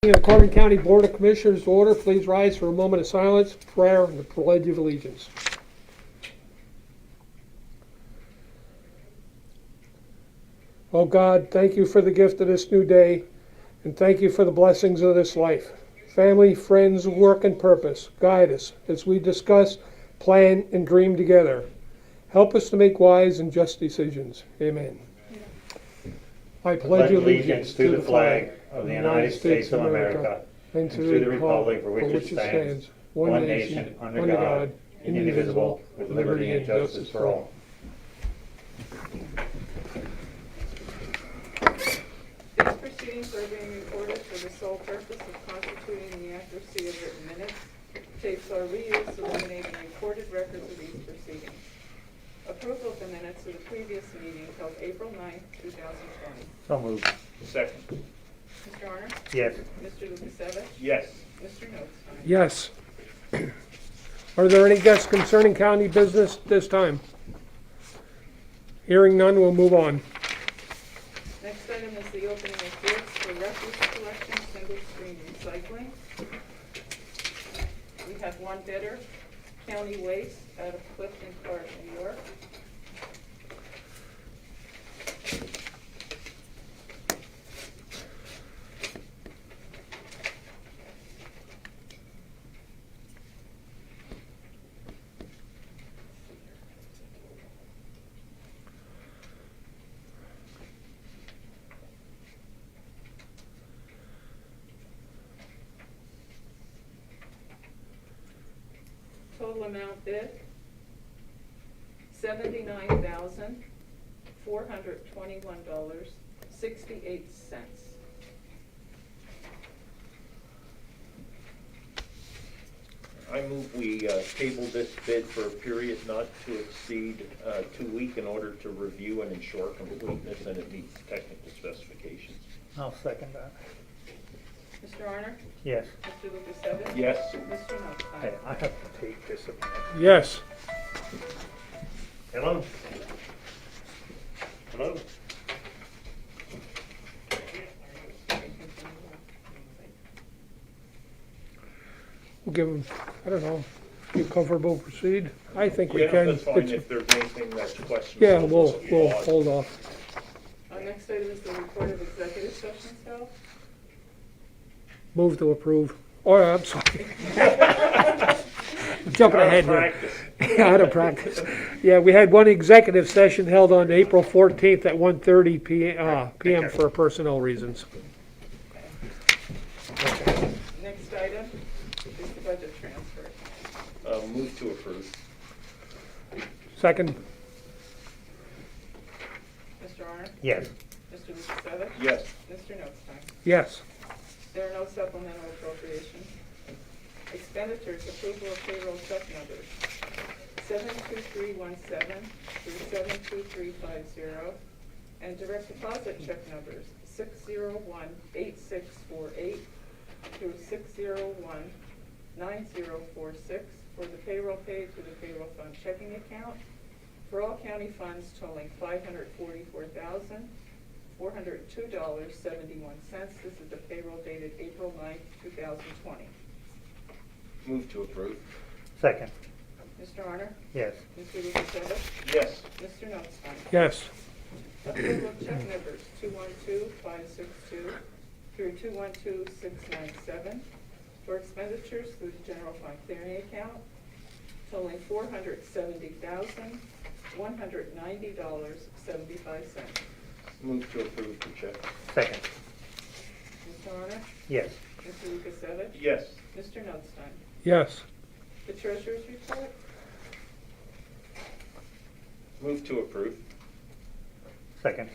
The Corning County Board of Commissioners order. Please rise for a moment of silence, prayer, and the Pledge of Allegiance. Oh God, thank you for the gift of this new day, and thank you for the blessings of this life. Family, friends, work, and purpose, guide us as we discuss, plan, and dream together. Help us to make wise and just decisions. Amen. I pledge allegiance to the flag of the United States of America and to the republic for which it stands, one nation, under God, indivisible, with liberty and justice for all. These proceedings are being recorded for the sole purpose of constituting the accuracy of written minutes. Tapes are reused, eliminating recorded records of these proceedings. Approval of the minutes of the previous meeting held April 9th, 2020. So moved. Second. Mr. Arner? Yes. Mr. Lukasevich? Yes. Mr. Notstein? Yes. Are there any guests concerning county business this time? Hearing none, we'll move on. Next item is the opening of bids for refuse collection, single stream recycling. We have one bidder, County Waste, out of Clifton Park, New York. Total amount bid, $79,421.68. I move we table this bid for a period not to exceed 2 weeks in order to review and ensure completeness and it meets technical specifications. I'll second that. Mr. Arner? Yes. Mr. Lukasevich? Yes. Mr. Notstein? Hey, I have to take this a minute. Yes. Hello? Hello? We'll give them, I don't know, you comfortable to proceed? I think we Yeah, can. that's fine It's- if there's anything that's questionable. Yeah, we'll hold off. Next item is the report of executive sessions held. Move to approve. Oh, I'm sorry. Jumping ahead here. Out of practice. Yeah, we had one executive session held on April 14th at 1:30 p.m. for personnel reasons. Next item is the budget transfer. Move to approve. Second. Mr. Arner? Yes. Mr. Lukasevich? Yes. Mr. Notstein? Yes. There are no supplemental appropriations. Expenditures, approval of payroll check numbers 72317 through 72350, and direct deposit check numbers 6018648 through 6019046 for the payroll paid to the payroll fund checking account for all county funds totaling $544,402.71. This is the payroll dated April 9th, 2020. Move to approve. Second. Mr. Arner? Yes. Mr. Lukasevich? Yes. Mr. Notstein? Yes. Approval of check numbers 212562 through 212697 for expenditures through the general fund clearing account totaling $470,190.75. Move to approve the check. Second. Mr. Arner? Yes. Mr. Lukasevich? Yes. Mr. Notstein? Yes. The treasurer's report? Move to approve. Second.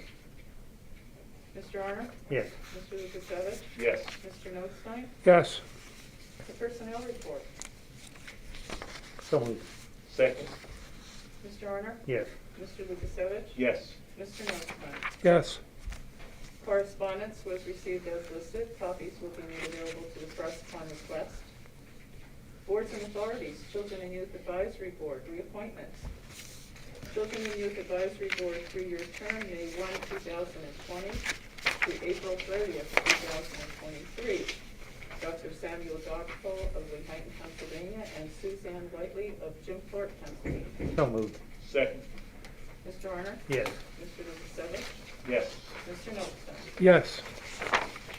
Mr. Arner? Yes. Mr. Lukasevich? Yes. Mr. Notstein? Yes. The personnel report? So moved. Second. Mr. Arner? Yes. Mr. Lukasevich? Yes. Mr. Notstein? Yes. Correspondence was received as listed. Copies will be made available to the press upon request. Boards and authorities, Children and Youth Advisory Board, reappointments. Children and Youth Advisory Board, 3-year term, May 1, 2020 through April 30th, 2023. Samuel Dqw of Lehighton, Pennsylvania, and Suzanne Whiteley of Jimthorpe, Pennsylvania. So moved. Second. Mr. Honor? Yes. Mr. Lukasevich? Yes. Mr. Notstein? Yes.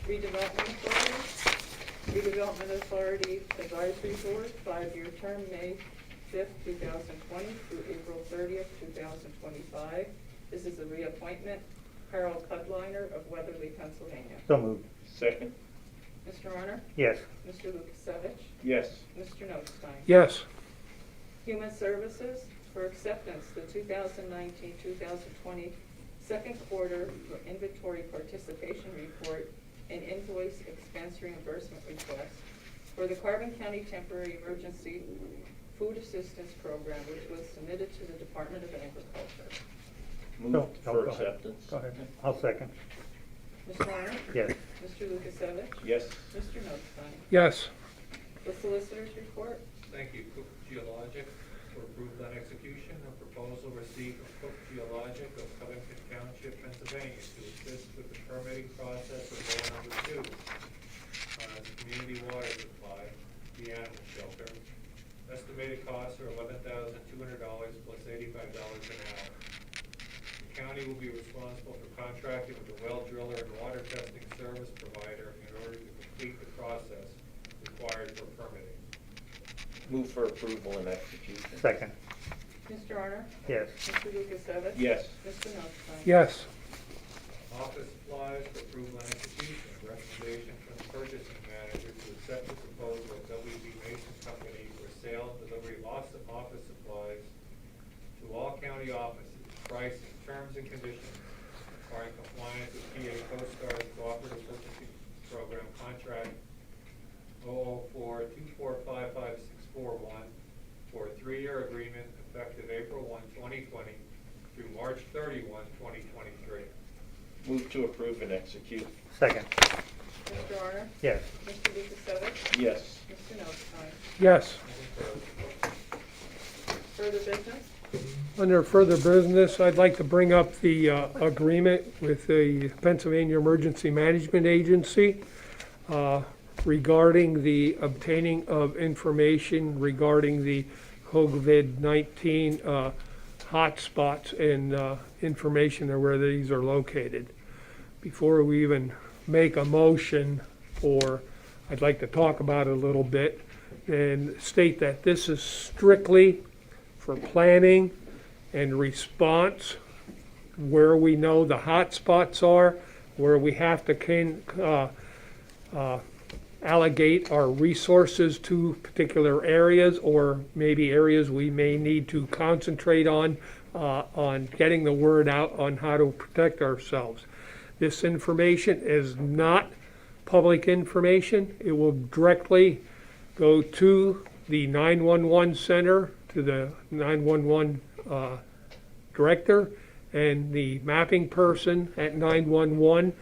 Redevelopment Authority. Redevelopment Authority Advisory Board, 5-year term, May 5th, 2020 through April 30th, 2025. This is a reappointment. Harold Cudliner of Weatherly, Pennsylvania. So moved. Second. Mr. Honor? Yes. Mr. Lukasevich? Yes. Mr. Notstein? Yes. Human Services for acceptance, the 2019-2020 second quarter inventory participation report and invoice expense reimbursement request for the Carbon County Temporary Emergency Food Assistance Program, which was submitted to the Department of Agriculture. Move Go for ahead. acceptance. Go ahead. I'll second. Mr. Honor? Yes. Mr. Lukasevich? Yes. Mr. Notstein? Yes. The Solicitor's Report. Thank you. Cook Geologic for approval and execution of proposal received from Cook Geologic of Covington Township, Pennsylvania to assist with the permitting process of well number 2, the community water supply, the animal shelter. Estimated costs are $11,200 plus $85 an hour. The county will be responsible for contracting with the well driller and water testing service provider in order to complete the process required for permitting. Move for approval and execution. Second. Mr. Honor? Yes. Mr. Lukasevich? Yes. Mr. Notstein? Yes. Office supplies for approval and execution. Recommendation from the purchasing manager to accept the proposal of W.B. Mason Company for sale and delivery of office supplies to all county offices. Pricing, terms, and conditions are in compliance with PA Coast Guard's Cooperative Purchasing Program Contract 004-2455641 for a 3-year agreement effective April 1, 2020 through March 31, 2023. Move to approve and execute. Second. Mr. Honor? Yes. Mr. Lukasevich? Yes. Mr. Notstein? Yes. Further business? Under further business, I'd like to bring up the agreement with the Pennsylvania Emergency Management Agency regarding the obtaining of information regarding the COVID-19 hotspots and information of where these are located. Before we even make a motion, or I'd like to talk about it a little bit and state that this is strictly for planning and response, where we know the hot spots are, where we have to allocate our resources to particular areas, or maybe areas we may need to concentrate on getting the word out on how to protect ourselves. This information is not public information. It will directly go to the 911 center, to the 911 director and the mapping person at 911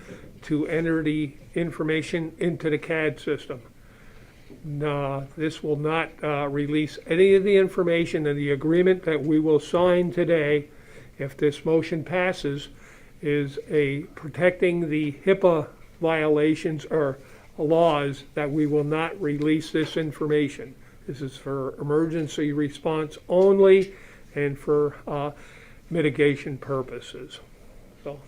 to enter the information into the CAD system. No, this will not release any of the information, and the agreement that we will sign today, if this motion passes, is a protecting the HIPAA violations or laws that we will not release this information. This is for emergency response only and for mitigation purposes. So,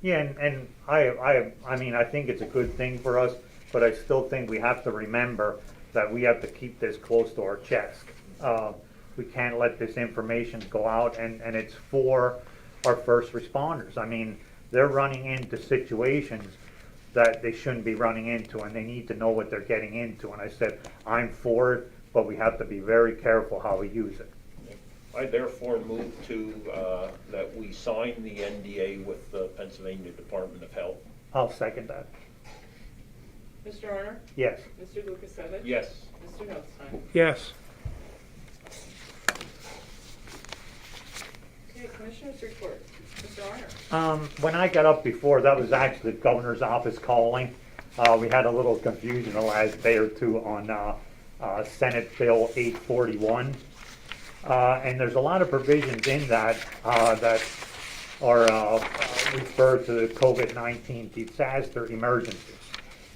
Yeah, and I mean, I think it's a good thing for us, but I still think we have to remember that we have to keep this close to our chest. We can't let this information go out, and it's for our first responders. I mean, they're running into situations that they shouldn't be running into, and they need to know what they're getting into. And I said, I'm for it, but we have to be very careful how we use it. I therefore move to, that we sign the NDA with the Pennsylvania Department of Health. I'll second that. Mr. Honor? Yes. Mr. Lukasevich? Yes. Mr. Notstein? yes. Okay, Commissioners report. Mr. Honor? When I got up before, that was actually the governor's office calling. We had a little confusion the last day or two on Senate Bill 841. And there's a lot of provisions in that that are referred to the COVID-19 disaster emergencies.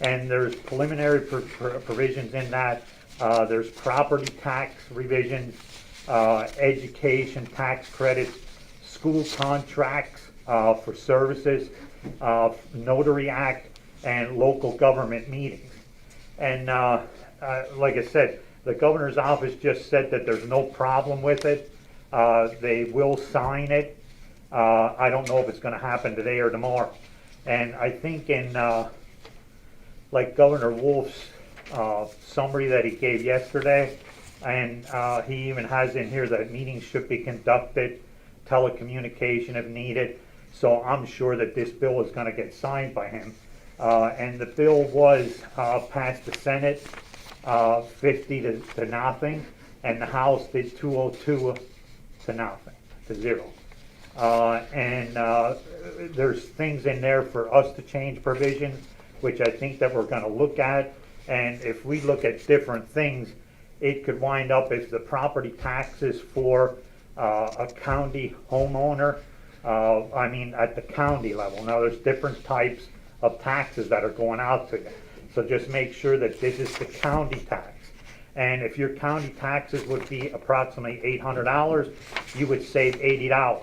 And there's preliminary provisions in that. There's property tax revisions, education tax credits, school contracts for services, notary act, and local government meetings. And like I said, the governor's office just said that there's no problem with it. They will sign it. I don't know if it's going to happen today or tomorrow. And I think in like Governor Wolf's summary that he gave yesterday, and he even has in here that meetings should be conducted, telecommunication if needed. So I'm sure that this bill is going to get signed by him. And the bill was passed the Senate 50 to nothing, and the House did 202 to nothing, to 0. And there's things in there for us to change provisions, which I think that we're going to look at. And if we look at different things, it could wind up if the property taxes for a county homeowner, I mean at the county level. Now there's different types of taxes that are going out to you. So just make sure that this is the county tax. And if your county taxes would be approximately $800, you would save $80.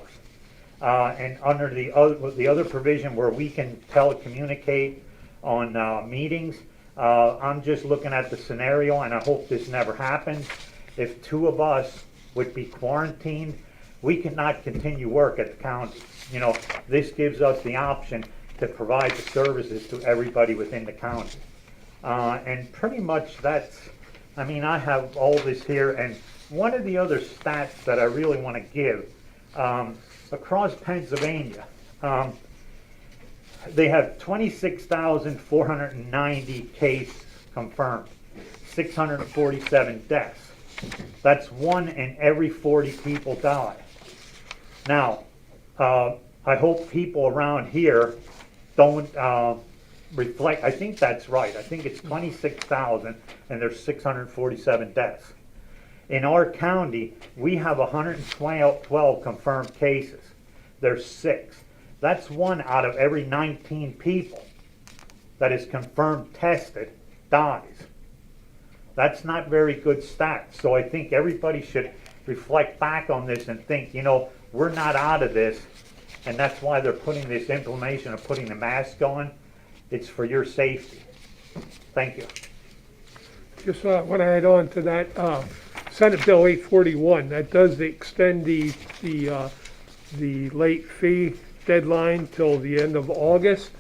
And under the other provision where we can telecommunicate on meetings, I'm just looking at the scenario, and I hope this never happens. If 2 of us would be quarantined, we cannot continue work at the county. You know, this gives us the option to provide the services to everybody within the county. And pretty much that's, I mean, I have all this here, and one of the other stats that I really want to give, across Pennsylvania, they have 26,490 cases confirmed, 647 deaths. That's 1 in every 40 people die. Now, I hope people around here don't reflect, I think that's right. I think it's 26,000 and there's 647 deaths. In our county, we have 112 confirmed cases. There's 6. That's 1 out of every 19 people that is confirmed tested dies. That's not very good stats. So I think everybody should reflect back on this and think, you know, we're not out of this, and that's why they're putting this implementation of putting the mask on. It's for your safety. Thank you. Just want to add on to that, Senate Bill 841, that does extend the late fee deadline till the end of August,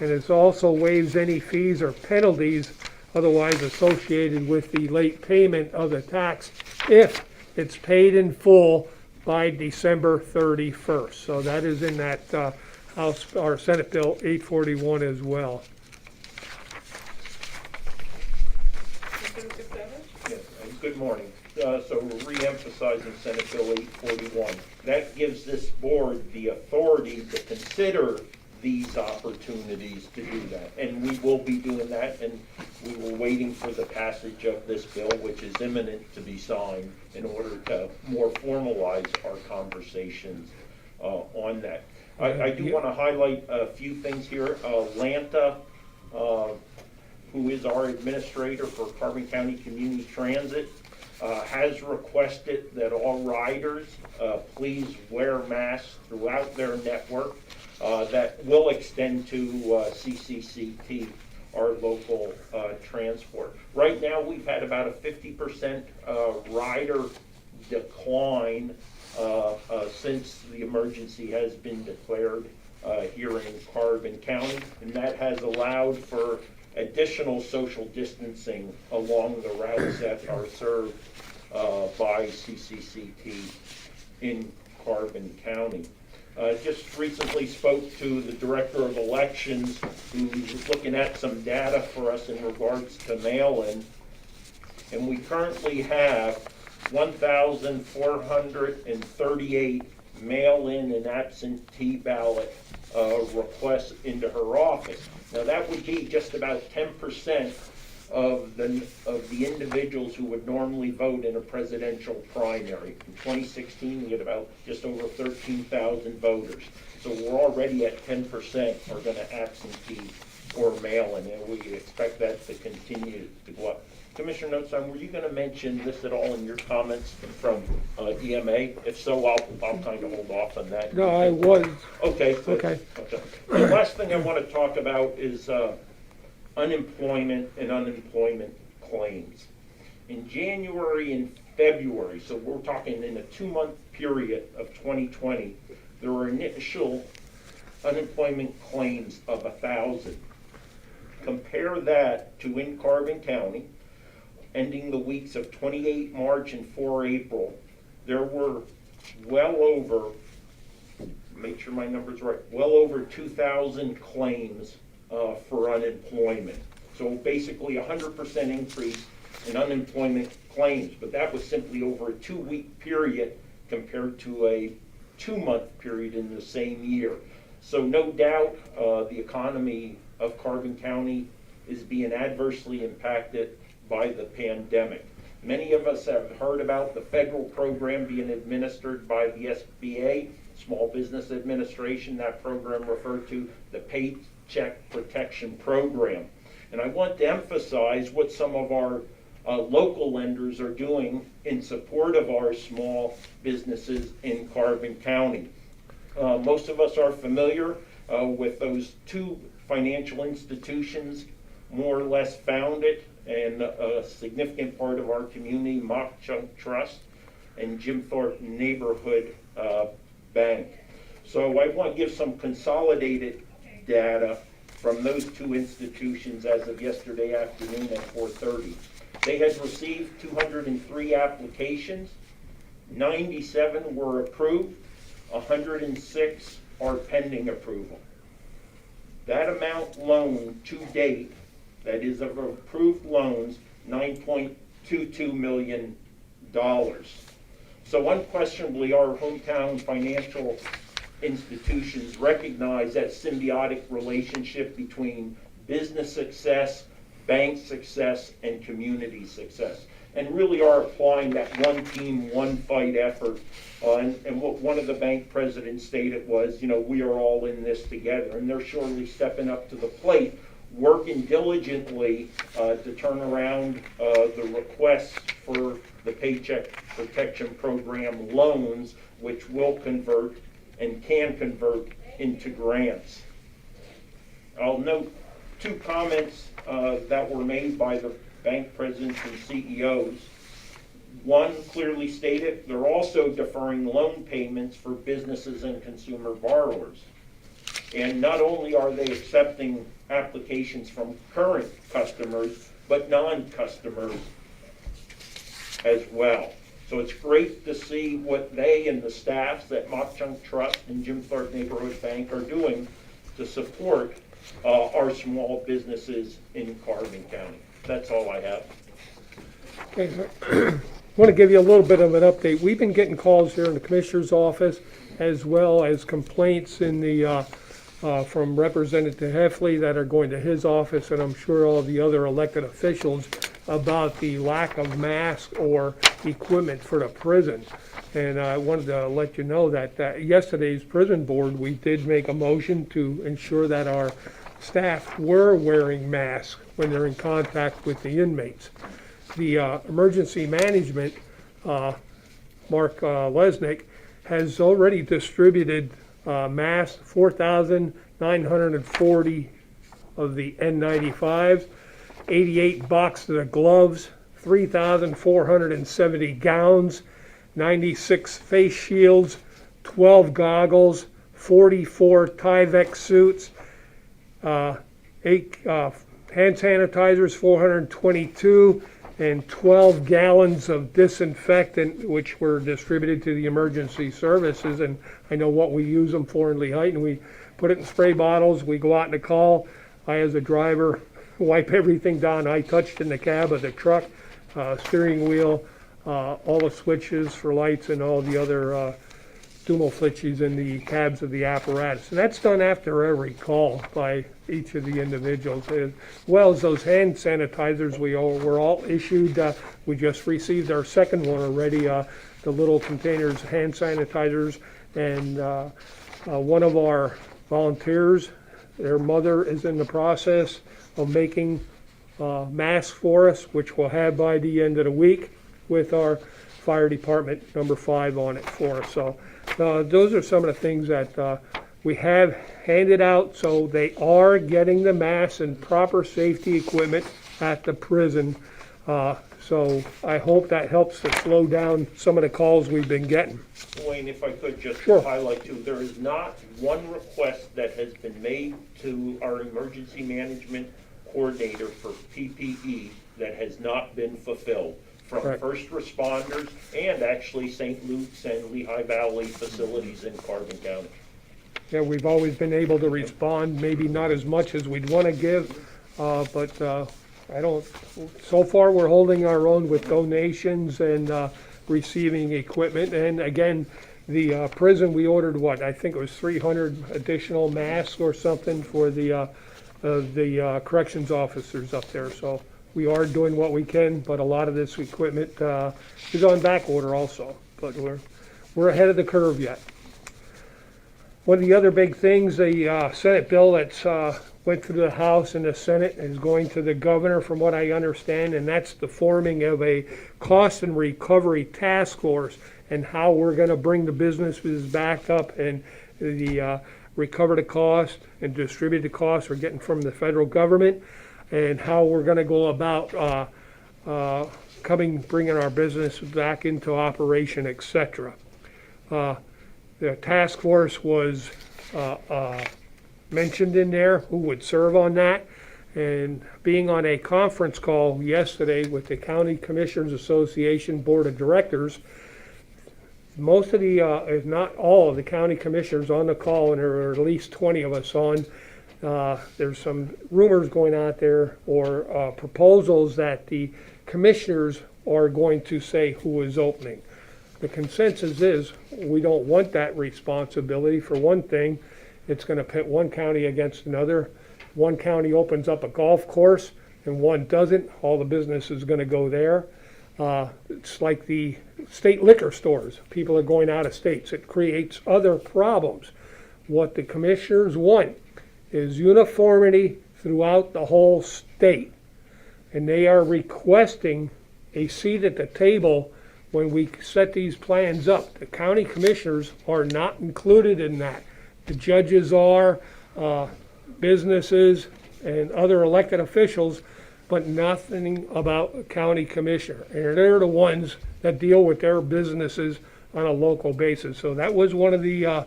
and it also waives any fees or penalties otherwise associated with the late payment of the tax if it's paid in full by December 31st. So that is in that House or Senate Bill 841 as well. Mr. Lukasevich? Yes, and good morning. So we're re-emphasizing Senate Bill 841. That gives this board the authority to consider these opportunities to do that. And we will be doing that, and we were waiting for the passage of this bill, which is imminent to be signed, in order to more formalize our conversations on that. I do want to highlight a few things here. Lanta, who is our administrator for Carbon County Community Transit, has requested that all riders please wear masks throughout their network. That will extend to CCCT, our local transport. Right now, we've had about a 50% rider decline since the emergency has been declared here in Carbon County, and that has allowed for additional social distancing along the routes that are served by CCCT in Carbon County. Just recently spoke to the Director of Elections, who's looking at some data for us in regards to mail-in, and we currently have 1,438 mail-in and absentee ballot requests into her office. Now that would be just about 10% of the individuals who would normally vote in a presidential primary. In 2016, we had about just over 13,000 voters. So we're already at 10% are going to absentee or mail-in, and we expect that to continue to go up. Commissioner Notstein, were you going to mention this at all in your comments from EMA? If so, I'll kind of hold off on that. No, I was. Okay. Good. Okay. The last thing I want to talk about is unemployment and unemployment claims. In January and February, so we're talking in a 2-month period of 2020, there were initial unemployment claims of 1,000. Compare that to in Carbon County, ending the weeks of 28 March and 4 April, there were well over, make sure my number's right, well over 2,000 claims for unemployment. So basically 100% increase in unemployment claims, but that was simply over a 2-week period compared to a 2-month period in the same year. So no doubt the economy of Carbon County is being adversely impacted by the pandemic. Many of us have heard about the federal program being administered by the SBA, Small Business Administration, that program referred to the Paycheck Protection Program. And I want to emphasize what some of our local lenders are doing in support of our small businesses in Carbon County. Most of us are familiar with those 2 financial institutions more or less founded and a significant part of our community, Mock Chunk Trust and Jim Thorpe Neighborhood Bank. So I want to give some consolidated data from those 2 institutions as of yesterday afternoon at 4:30. They had received 203 applications, 97 were approved, 106 are pending approval. That amount loaned to date, that is of approved loans, $9.22 million. So unquestionably, our hometown financial institutions recognize that symbiotic relationship between business success, bank success, and community success, and really are applying that one team, one fight effort. And what one of the bank presidents stated was, we are all in this together, and they're surely stepping up to the plate, working diligently to turn around the requests for the Paycheck Protection Program loans, which will convert and can convert into grants. I'll note 2 comments that were made by the bank presidents and CEOs. One clearly stated they're also deferring loan payments for businesses and consumer borrowers. And not only are they accepting applications from current customers, but non-customers as well. So it's great to see what they and the staffs at Mock Chunk Trust and Jim Thorpe Neighborhood Bank are doing to support our small businesses in Carbon County. That's all I have. Okay, I want to give you a little bit of an update. We've been getting calls here in the Commissioner's office, as well as complaints in the from Representative Heffley that are going to his office, and I'm sure all the other elected officials, about the lack of masks or equipment for the prison. And I wanted to let you know that yesterday's prison board, we did make a motion to ensure that our staff were wearing masks when they're in contact with the inmates. The emergency management, Mark Lesnick, has already distributed masks, 4,940 of the N95s, 88 boxes of gloves, 3,470 gowns, 96 face shields, 12 goggles, 44 Tyvek suits, 8 hand sanitizers, 422, and 12 gallons of disinfectant, which were distributed to the emergency services. And I know what we use them for in Lehighton. We put it in spray bottles. We go out in the call. I, as a driver, wipe everything down. I touched in the cab of the truck, steering wheel, all the switches for lights, and all the other dumoflitches in the cabs of the apparatus. And that's done after every call by each of the individuals, as well as those hand sanitizers were all issued. We just received our second one already, the little containers, hand sanitizers, and one of our volunteers Their mother is in the process of making masks for us, which we'll have by the end of the week with our fire department number 5 on it for us. So those are some of the things that we have handed out, so they are getting the masks and proper safety equipment at the prison. So I hope that helps to slow down some of the calls we've been getting. Wayne, if I could just Sure. highlight too, there is not one request that has been made to our emergency management coordinator for PPE that has not been fulfilled from Correct. first responders and actually St. Luke's and Lehigh Valley facilities in Carbon County. Yeah, we've always been able to respond, maybe not as much as we'd want to give, but I don't, so far we're holding our own with donations and receiving equipment. And again, the prison, we ordered what, I think it was 300 additional masks or something for the corrections officers up there. So we are doing what we can, but a lot of this equipment is on back order also. But we're ahead of the curve yet. One of the other big things, the Senate bill that's went through the House and the Senate is going to the governor, from what I understand, and that's the forming of a cost and recovery task force and how we're going to bring the businesses back up and recover the cost and distribute the cost we're getting from the federal government, and how we're going to go about bringing our business back into operation, etc. The task force was mentioned in there, who would serve on that, and being on a conference call yesterday with the County Commissioners Association Board of Directors, most of the, if not all of the county commissioners on the call, and there are at least 20 of us on, there's some rumors going out there or proposals that the commissioners are going to say who is opening. The consensus is we don't want that responsibility. For one thing, it's going to pit one county against another. One county opens up a golf course and one doesn't. All the business is going to go there. It's like the state liquor stores. People are going out of states. It creates other problems. What the commissioners want is uniformity throughout the whole state. And they are requesting a seat at the table when we set these plans up. The county commissioners are not included in that. The judges are, businesses, and other elected officials, but nothing about a county commissioner. And they're the ones that deal with their businesses on a local basis. So that was one of the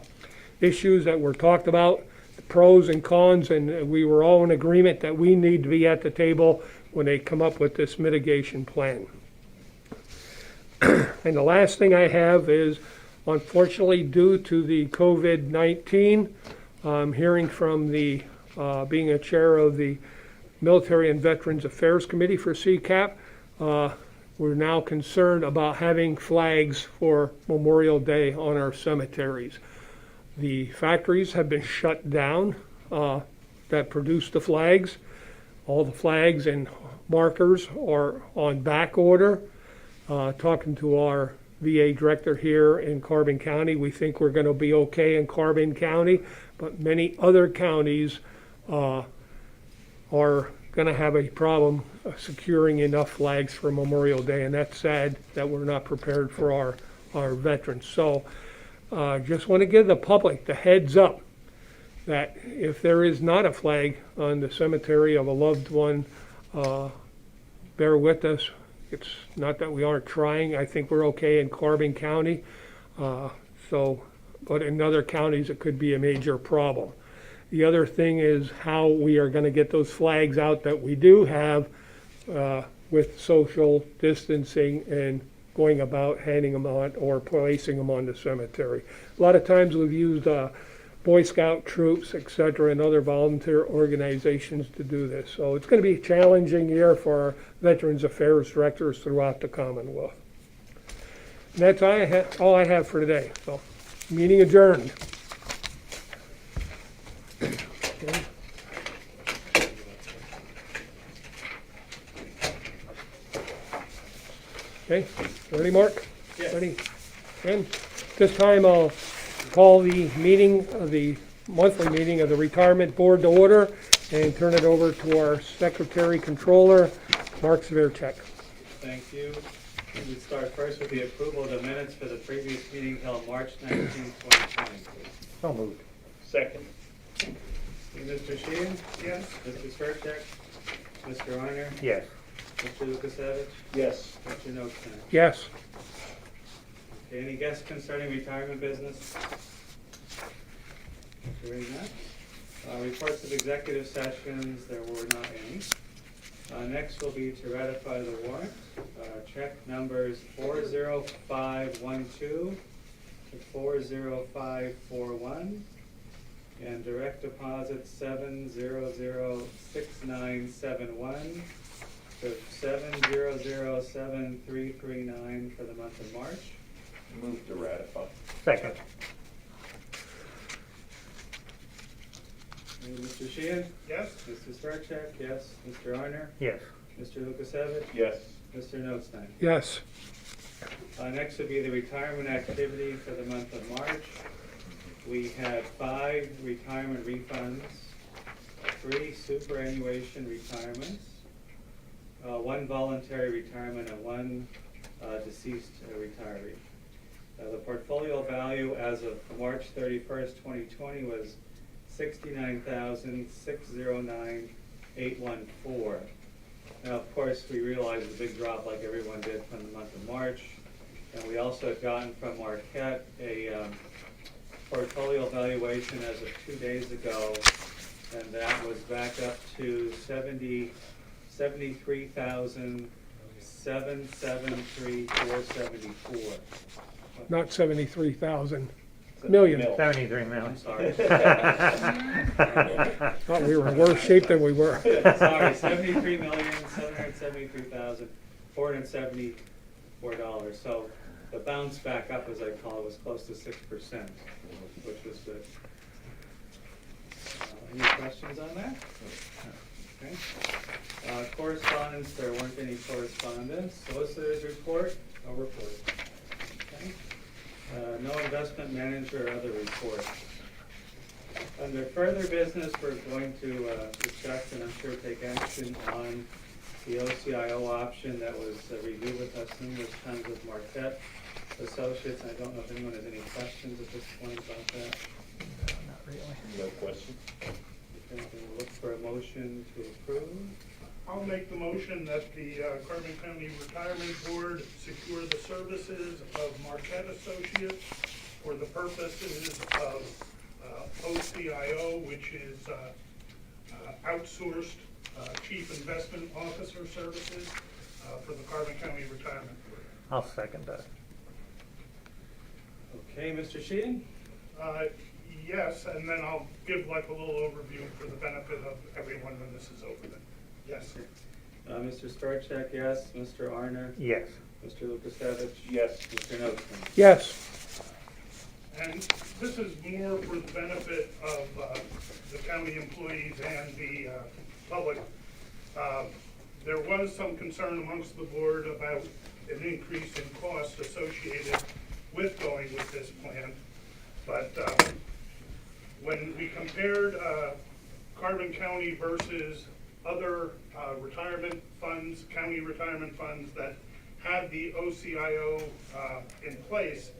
issues that were talked about, the pros and cons, and we were all in agreement that we need to be at the table when they come up with this mitigation plan. And the last thing I have is, unfortunately, due to the COVID-19, I'm hearing from the, being a chair of the Military and Veterans Affairs Committee for CCAP, we're now concerned about having flags for Memorial Day on our cemeteries. The factories have been shut down that produce the flags. All the flags and markers are on back order. Talking to our VA director here in Carbon County, we think we're going to be okay in Carbon County, but many other counties are going to have a problem securing enough flags for Memorial Day, and that's sad that we're not prepared for our veterans. So just want to give the public the heads up that if there is not a flag on the cemetery of a loved one, bear with us. It's not that we aren't trying. I think we're okay in Carbon County. But in other counties, it could be a major problem. The other thing is how we are going to get those flags out that we do have with social distancing and going about handing them out or placing them on the cemetery. A lot of times we've used Boy Scout troops, etc., and other volunteer organizations to do this. So it's going to be a challenging year for our Veterans Affairs directors throughout the Commonwealth. And that's all I have for today. So, meeting adjourned. Okay, ready, Mark? Yes. Ready? And this time I'll call the meeting of the monthly meeting of the Retirement Board to order and turn it over to our Secretary Controller, Mark Sverchek. Thank you. We start first with the approval of the minutes for the previous meeting held March 19, 2020. So moved. Second. Mr. Sheehan? Yes. Mr. Svercek? Mr. Reiner? Yes. Mr. Lukasevich? Yes. Mr. Notstein? Yes. Okay, any guests concerning retirement business? Hearing none. Reports of executive sessions, there were not any. Next will be to ratify the warrant. Check numbers 40512 to 40541 and direct deposit 7006971 to 7007339 for the month of March. Move to ratify. Second. Mr. Sheehan? Yes. Mr. Svercek? Yes. Mr. Arner? Yes. Mr. Lukasevich? Yes. Mr. Notstein? Yes. Next would be the retirement activity for the month of March. We had 5 retirement refunds, 3 superannuation retirements, 1 voluntary retirement, and 1 deceased retiree. The portfolio value as of March 31st, 2020 was $69,609,814. Now, of course, we realized the big drop like everyone did from the month of March. And we also had gotten from Marquette a portfolio valuation as of 2 days ago, and that was back up to $73,773,474. Not 73,000. Million. 73 million. I'm sorry. Thought we were in worse shape than we were. Sorry, $73,773,474. So the bounce back up, as I call it, was close to 6%, which was good. Any questions on that? Okay. Correspondence, there weren't any correspondence. Solicitor's report, no report. Okay. No investment manager or other reports. Under further business, we're going to discuss and I'm sure take action on the OCIO option that was reviewed with us numerous times with Marquette Associates. I don't know if anyone has any questions at this point about that. Not really. No question. Okay, we'll look for a motion to approve. I'll make the motion that the Carbon County Retirement Board secure the services of Marquette Associates for the purposes of OCIO, which is outsourced Chief Investment Officer services for the Carbon County Retirement Board. I'll second that. Okay, Mr. Sheehan? Yes, and then I'll give like a little overview for the benefit of everyone when this is over then. Yes. Mr. Svercek, yes. Mr. Arner? Yes. Mr. Lukasevich? Yes. Mr. Notstein? Yes. And this is more for the benefit of the county employees and the public. There was some concern amongst the board about an increase in cost associated with going with this plan. But when we compared Carbon County versus other retirement funds, county retirement funds that had the OCIO in place,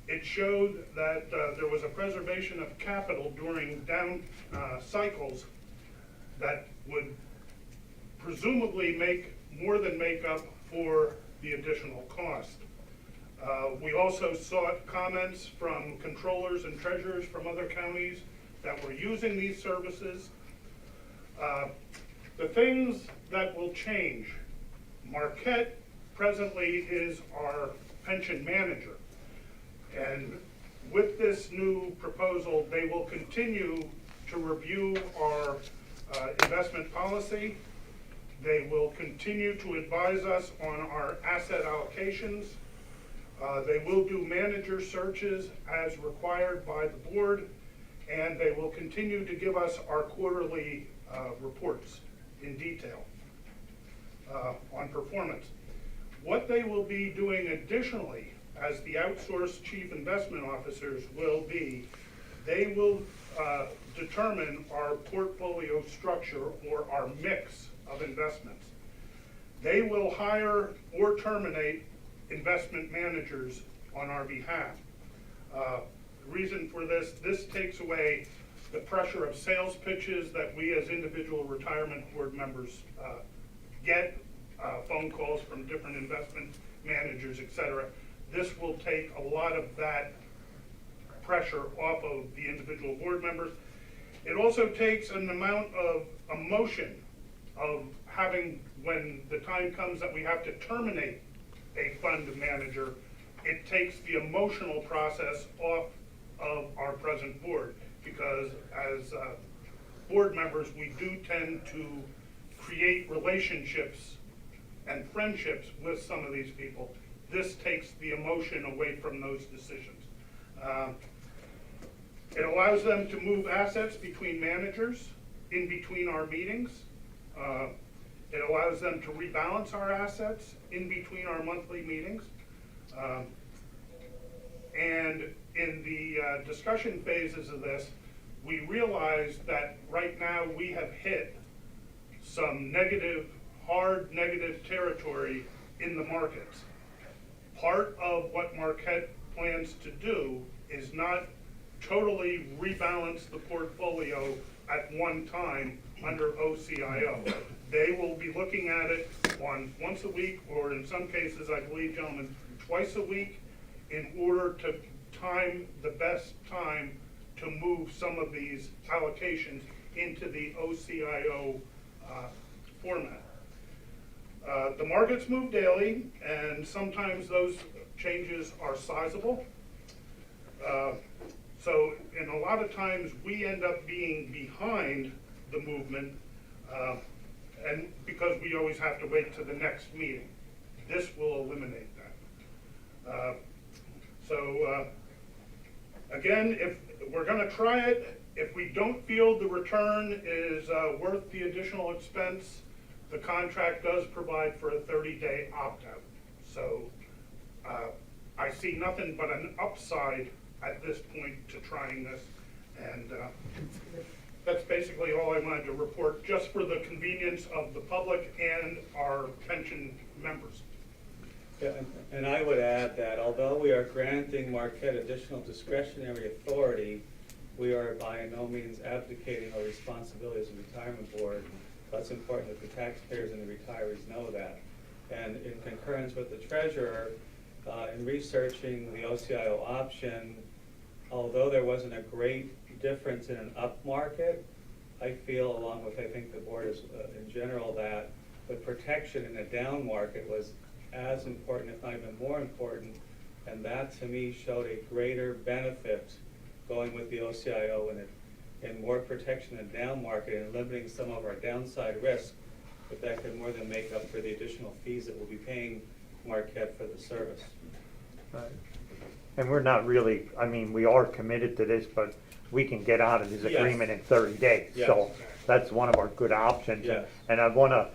it showed that there was a preservation of capital during down cycles that would presumably more than make up for the additional cost. We also sought comments from controllers and treasurers from other counties that were using these services. The things that will change, Marquette presently is our pension manager. And with this new proposal, they will continue to review our investment policy. They will continue to advise us on our asset allocations. They will do manager searches as required by the board, and they will continue to give us our quarterly reports in detail on performance. What they will be doing additionally as the outsourced chief investment officers will be They will determine our portfolio structure or our mix of investments. They will hire or terminate investment managers on our behalf. The reason for this takes away the pressure of sales pitches that we as individual retirement board members get, phone calls from different investment managers, etc. This will take a lot of that pressure off of the individual board members. It also takes an amount of emotion of having, when the time comes that we have to terminate a fund manager, it takes the emotional process off of our present board, because as board members, we do tend to create relationships and friendships with some of these people. This takes the emotion away from those decisions. It allows them to move assets between managers in between our meetings. It allows them to rebalance our assets in between our monthly meetings. And in the discussion phases of this, we realize that right now we have hit some negative, hard negative territory in the markets. Part of what Marquette plans to do is not totally rebalance the portfolio at one time under OCIO. They will be looking at it on once a week, or in some cases, I believe, gentlemen, twice a week, in order to time the best time to move some of these allocations into the OCIO format. The markets move daily, and sometimes those changes are sizable. So in a lot of times, we end up being behind the movement, and because we always have to wait to the next meeting. This will eliminate that. Again, if we're going to try it, if we don't feel the return is worth the additional expense, the contract does provide for a 30-day opt-out. So I see nothing but an upside at this point to trying this, and that's basically all I wanted to report, just for the convenience of the public and our pension members. Yeah, and I would add that although we are granting Marquette additional discretionary authority, we are by no means abdicating our responsibility as a retirement board. That's important that the taxpayers and the retirees know that. And in concurrence with the treasurer, in researching the OCIO option, although there wasn't a great difference in an up market, I feel, along with I think the board is in general, that the protection in a down market was as important, if not even more important, and that to me showed a greater benefit going with the OCIO and more protection in a down market and limiting some of our downside risk, but that could more than make up for the additional fees that we'll be paying Marquette for the service. Right. And we're not really, I mean, we are committed to this, but we can get out of this Yes. agreement in 30 days. Yes. So that's one of our good options. Yes. And I want to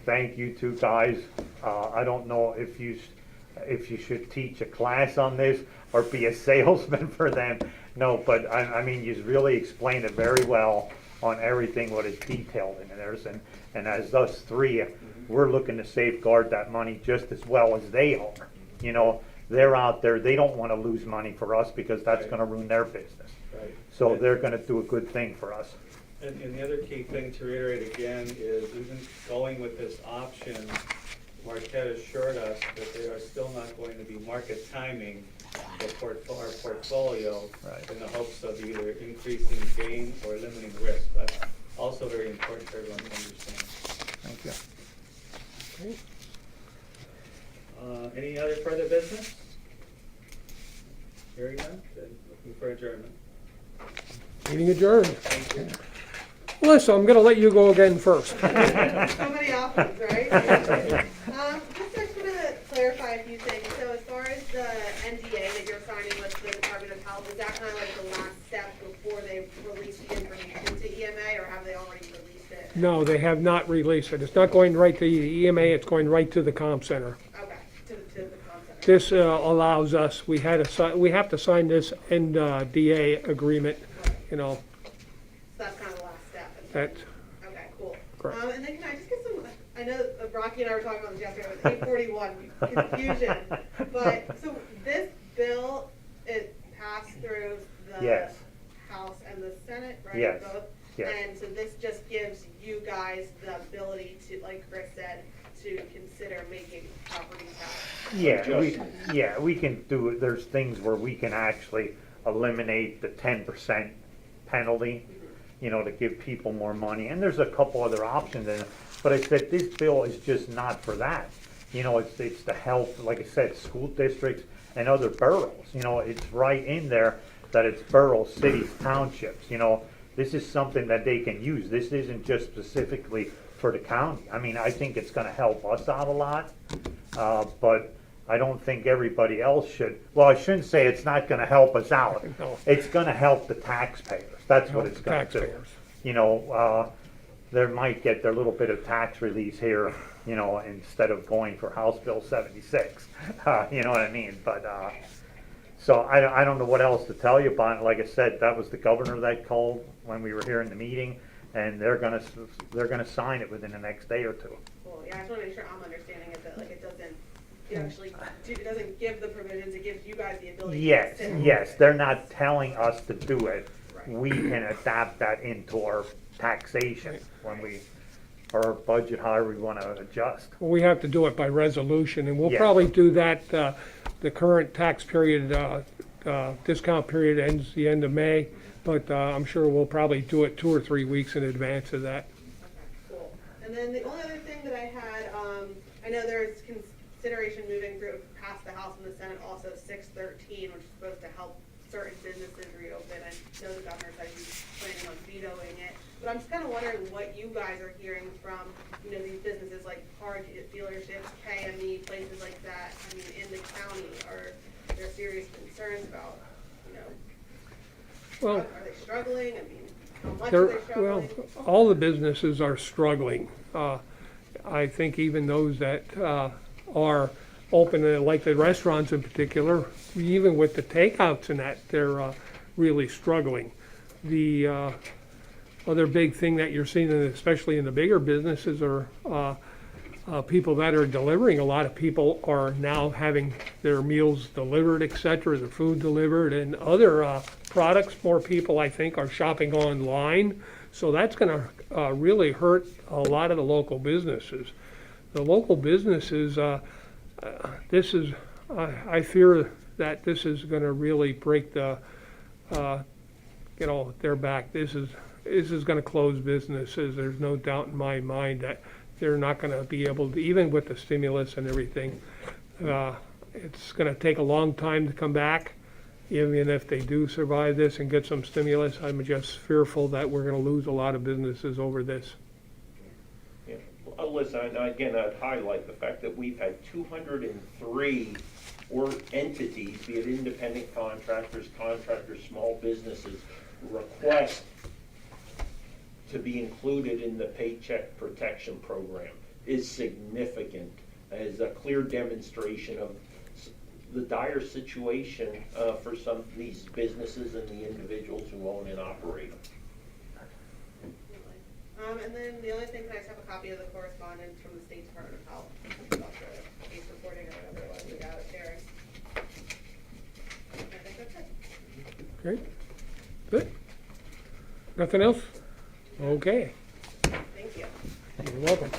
thank you two guys. I don't know if you should teach a class on this or be a salesman for them. No, but I mean, you really explained it very well on everything what is detailed in theirs. And as us three, we're looking to safeguard that money just as well as they are. You know, they're out there, they don't want to lose money for us because that's Right. going to ruin their business. Right. So they're going to do a good thing for us. And the other key thing to reiterate again is even going with this option, Marquette assured us that they are still not going to be market timing our portfolio Right. in the hopes of either increasing gain or limiting risk. That's also very important for everyone to understand. Thank you. Any other further business? Hearing none, then looking for adjournment. Meeting adjourned. Thank you. Melissa, I'm going to let you go again first. So many options, right? Just want to clarify a few things. So as far as the NDA that you're signing with the Department of Health, is that kind of like the last step before they release the information to EMA, or have they already released it? No, they have not released it. It's not going right to the EMA, it's going right to the comp center. Okay, to the concept. This allows us, we have to sign this NDA agreement know, So that's kind of the last step. and that, then- Okay, cool. Correct. And then can I just get some, I know Rocky and I were talking about this yesterday with 841 confusion, but, so this bill, it passed through the Yes. House and the Senate, right? Yes, Both? yes. And so this just gives you guys the ability to, like Chris said, to consider making property tax. We can do it, there's things where we can actually eliminate the 10% penalty, you know, to give people more money, and there's a couple other options in it, but I said, this bill is just not for that. You know, it's to help, like I said, school districts and other boroughs, you know, it's right in there that it's boroughs, cities, townships, you know, this is something that they can use, this isn't just specifically for the county. I mean, I think it's gonna help us out a lot, but I don't think everybody else should. Well, I shouldn't say it's not gonna help us out. No. It's gonna help the taxpayers. That's what Help it's the gonna do. taxpayers. You know, they might get their little bit of tax release here, you know, instead of going for House Bill 76. You know what I mean? But, so I don't know what else to tell you about it. Like I said, that was the governor that called when we were here in the meeting, and they're gonna sign it within the next day or two. Well, yeah, I just wanna make sure I'm understanding it, that like it doesn't, it actually, it doesn't give the provisions, it gives you guys the ability to Yes, consider. yes, they're not telling us to do it. Right. We can adapt that into our taxation when we, or our budget, however we wanna adjust. well, we have to do it by resolution, and we'll Yes. probably do that, the current tax period, discount period ends the end of May, but I'm sure we'll probably do it 2 or 3 weeks in advance of that. Okay, cool. And then the only other thing that I had, I know there's consideration moving through past the House and the Senate also 613, which is supposed to help certain businesses reopen. I know the governor said he's planning on vetoing it, but I'm just kind of wondering what you guys are hearing from, you know, these businesses like car dealerships, KME, places like that. I mean, in the county, are there serious concerns about, you know, Well, are they struggling? I mean, how much are There, they well, struggling? all the businesses are struggling. I think even those that are open, like the restaurants in particular, even with the takeouts and that, they're really struggling. The other big thing that you're seeing, especially in the bigger businesses, are people that are delivering. A lot of people are now having their meals delivered, et cetera, the food delivered, and other products. More people, I think, are shopping online. So that's going to really hurt a lot of the local businesses. The local businesses, this is, I fear that this is going to really break the, you know, their back. This is going to close businesses. There's no doubt in my mind that they're not going to be able to, even with the stimulus and everything. It's going to take a long time to come back. Even if they do survive this and get some stimulus, I'm just fearful that we're going to lose a lot of businesses over this. Yeah. Alyssa, and again, I'd highlight the fact that we've had 203 or entities, be it independent contractors, small businesses, request to be included in the Paycheck Protection Program is significant, as a clear demonstration of the dire situation for some of these businesses and the individuals who own and operate them. And then the only thing, can I just have a copy of the correspondence from the State Department of Health about the case reporting or whatever it was we got it sharing? I think that's it. Great. Good. Nothing else? Okay. Thank you. You're welcome.